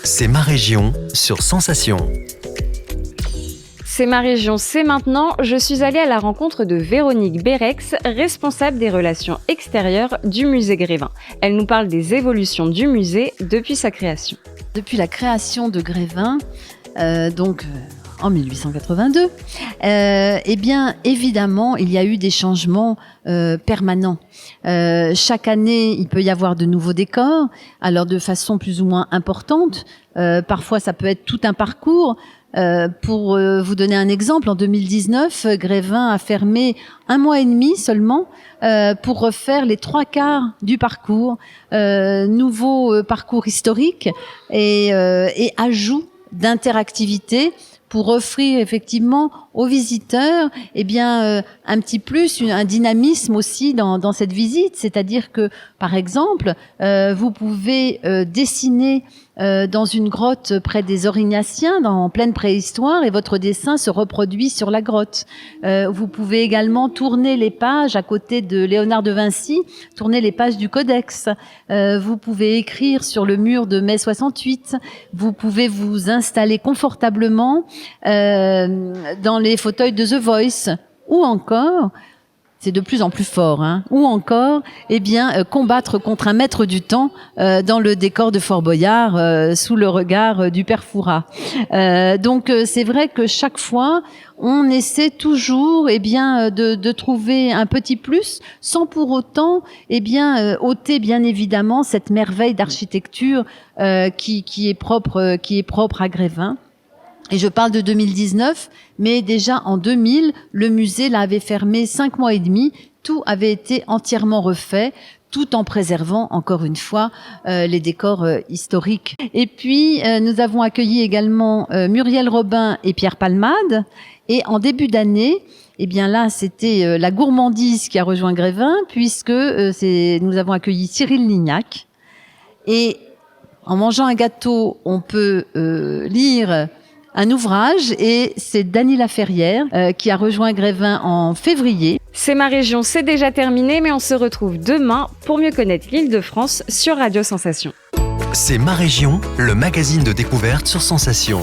C'est ma région sur Sensation. C'est ma région, c'est maintenant. Je suis allée à la rencontre de Véronique Bérex, responsable des relations extérieures du musée Grévin. Elle nous parle des évolutions du musée depuis sa création. Depuis la création de Grévin, en 1882, eh bien évidemment il y a eu des changements permanents. Chaque année il peut y avoir de nouveaux décors, alors de façon plus ou moins importante. Parfois ça peut être tout un parcours. Pour vous donner un exemple, en 2019, Grévin a fermé 1 mois et demi seulement pour refaire les 3/4 du parcours, nouveau parcours historique et ajout d'interactivité pour offrir effectivement aux visiteurs un petit plus, un dynamisme aussi dans cette visite. C'est-à-dire que, par exemple, vous pouvez dessiner dans une grotte près des Aurignaciens, en pleine préhistoire, et votre dessin se reproduit sur la grotte. Vous pouvez également tourner les pages à côté de Léonard de Vinci, tourner les pages du Codex. Vous pouvez écrire sur le mur de mai 68. Vous pouvez vous installer confortablement dans les fauteuils de The Voice, ou encore, c'est de plus en plus fort, ou encore, combattre contre un maître du temps dans le décor de Fort Boyard, sous le regard du père Fouras. Donc c'est vrai que chaque fois, on essaie toujours de trouver un petit plus, sans pour autant ôter bien évidemment cette merveille d'architecture qui est propre à Grévin. Et je parle de 2019, mais déjà en 2000, le musée l'avait fermé 5 mois et demi. Tout avait été entièrement refait, tout en préservant, encore une fois, les décors historiques. Et puis, nous avons accueilli également Muriel Robin et Pierre Palmade. Et en début d'année, là, c'était la gourmandise qui a rejoint Grévin, puisque nous avons accueilli Cyril Lignac. Et en mangeant un gâteau, on peut lire un ouvrage, et c'est Dany Laferrière qui a rejoint Grévin en février. C'est ma région, c'est déjà terminé, mais on se retrouve demain pour mieux connaître l'Île-de-France sur Radio Sensation. C'est ma région, le magazine de découverte sur Sensation.